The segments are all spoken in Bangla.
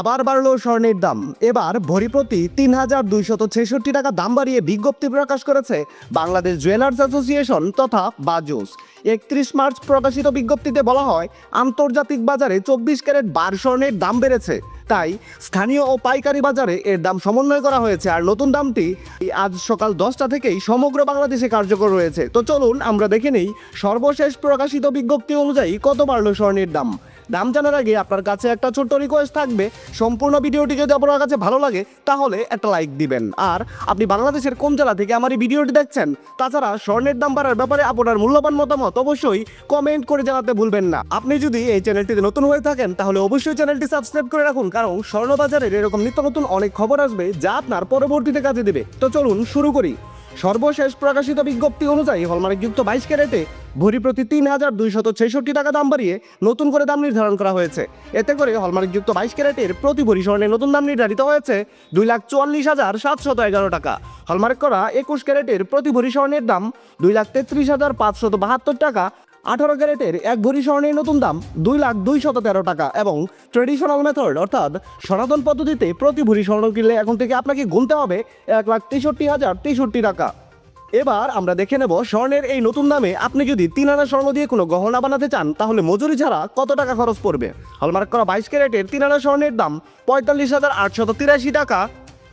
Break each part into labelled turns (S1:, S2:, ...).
S1: আবার বাড়ল স্বর্ণের দাম। এবার ভরি প্রতি ৩,২৬৬ টাকা দাম বাড়িয়ে বিজ্ঞপ্তি প্রকাশ করেছে বাংলাদেশ জুয়েলার্স অ্যাসোসিয়েশন তথা বাজুস। ৩১ মার্চ প্রকাশিত বিজ্ঞপ্তিতে বলা হয়, আন্তর্জাতিক বাজারে ২৪ ক্যারেট বার স্বর্ণের দাম বেড়েছে, তাই স্থানীয় ও পাইকারি বাজারে এর দাম সমন্বয় করা হয়েছে। আর নতুন দামটি আজ সকাল 10টা থেকেই সমগ্র বাংলাদেশে কার্যকর রয়েছে। তো চলুন আমরা দেখে নেই সর্বশেষ প্রকাশিত বিজ্ঞপ্তি অনুযায়ী কত বাড়ল স্বর্ণের দাম। দাম জানার আগে আপনার কাছে একটা ছোট্ট রিকোয়েস্ট থাকবে, সম্পূর্ণ ভিডিওটি যদি আপনার কাছে ভালো লাগে তাহলে একটা লাইক দিবেন। আর আপনি বাংলাদেশের কোন জেলা থেকে আমার এই ভিডিওটি দেখছেন, তাছাড়া স্বর্ণের দাম বাড়ার ব্যাপারে আপনার মূল্যবান মতামত অবশ্যই কমেন্ট করে জানাতে ভুলবেন না। আপনি যদি এই চ্যানেলটিতে নতুন হয়ে থাকেন তাহলে অবশ্যই চ্যানেলটি সাবস্ক্রাইব করে রাখুন, কারণ স্বর্ণবাজারের এরকম নিত্য নতুন অনেক খবর আসবে যা আপনার পরবর্তীতে কাজে দেবে। তো চলুন শুরু করি। সর্বশেষ প্রকাশিত বিজ্ঞপ্তি অনুযায়ী হলমার্কযুক্ত 22 ক্যারেটে ভরি প্রতি ৩,২৬৬ টাকা দাম বাড়িয়ে নতুন করে দাম নির্ধারণ করা হয়েছে। এতে করে হলমার্কযুক্ত 22 ক্যারেটের প্রতি ভরি স্বর্ণের নতুন দাম নির্ধারিত হয়েছে 2,44,717 টাকা। হলমার্ক করা 21 ক্যারেটের প্রতি ভরি স্বর্ণের দাম 2,33,572 টাকা। 18 ক্যারেটের এক ভরি স্বর্ণের নতুন দাম 2,02,13 টাকা এবং ট্রেডিশনাল মেথড অর্থাৎ সনাতন পদ্ধতিতে প্রতি ভরি স্বর্ণ কিনলে এখন থেকে আপনাকে গুনতে হবে 1,63,063 টাকা। এবার আমরা দেখে নেব স্বর্ণের এই নতুন দামে আপনি যদি 3 আনা স্বর্ণ দিয়ে কোনো গহনা বানাতে চান তাহলে মজুরি ছাড়া কত টাকা খরচ পড়বে। হলমার্ক করা 22 ক্যারেটের 3 আনা স্বর্ণের দাম 45,883 টাকা।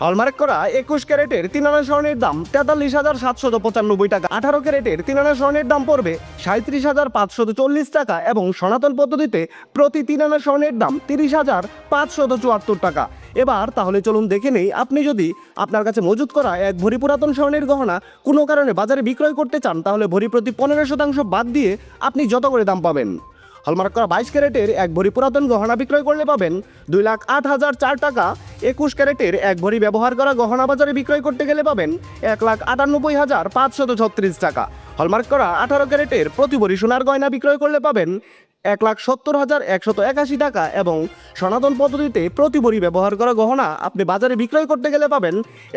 S1: হলমার্ক করা 21 ক্যারেটের 3 আনা স্বর্ণের দাম 43,795 টাকা। 18 ক্যারেটের 3 আনা স্বর্ণের দাম পড়বে 37,540 টাকা এবং সনাতন পদ্ধতিতে প্রতি 3 আনা স্বর্ণের দাম 30,574 টাকা। এবার তাহলে চলুন দেখে নেই, আপনি যদি আপনার কাছে মজুত করা এক ভরি পুরাতন স্বর্ণের গহনা কোনো কারণে বাজারে বিক্রয় করতে চান তাহলে ভরি প্রতি 15% বাদ দিয়ে আপনি যত করে দাম পাবেন। হলমার্ক করা 22 ক্যারেটের এক ভরি পুরাতন গহনা বিক্রয় করলে পাবেন 2,08,004 টাকা। 21 ক্যারেটের এক ভরি ব্যবহার করা গহনা বাজারে বিক্রয় করতে গেলে পাবেন 1,98,536 টাকা। হলমার্ক করা 18 ক্যারেটের প্রতি ভরি সোনার গয়না বিক্রয় করলে পাবেন 1,70,181 টাকা এবং সনাতন পদ্ধতিতে প্রতি ভরি ব্যবহার করা গহনা আপনি বাজারে বিক্রয় করতে গেলে পাবেন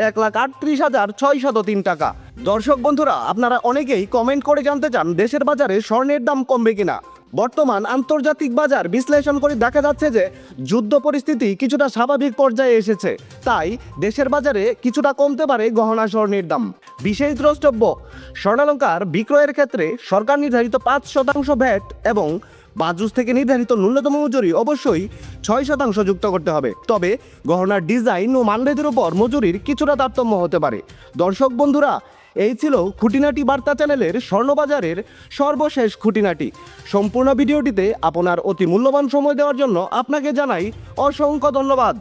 S1: 1,38,603 টাকা। দর্শক বন্ধুরা, আপনারা অনেকেই কমেন্ট করে জানতে চান দেশের বাজারে স্বর্ণের দাম কমবে কিনা। বর্তমান আন্তর্জাতিক বাজার বিশ্লেষণ করে দেখা যাচ্ছে যে যুদ্ধ পরিস্থিতি কিছুটা স্বাভাবিক পর্যায়ে এসেছে, তাই দেশের বাজারে কিছুটা কমতে পারে গহনা স্বর্ণের দাম। বিশেষ দ্রষ্টব্য, স্বর্ণালংকার বিক্রয়ের ক্ষেত্রে সরকার নির্ধারিত 5% ভ্যাট এবং বাজুস থেকে নির্ধারিত ন্যূনতম মজুরি অবশ্যই 6% যুক্ত করতে হবে। তবে গহনার ডিজাইন ও মানভেদের উপর মজুরির কিছুটা তারতম্য হতে পারে। দর্শক বন্ধুরা, এই ছিল খুঁটিনাটি বার্তা চ্যানেলের স্বর্ণবাজারের সর্বশেষ খুঁটিনাটি। সম্পূর্ণ ভিডিওটিতে আপনার অতি মূল্যবান সময় দেওয়ার জন্য আপনাকে জানাই অসংখ্য ধন্যবাদ।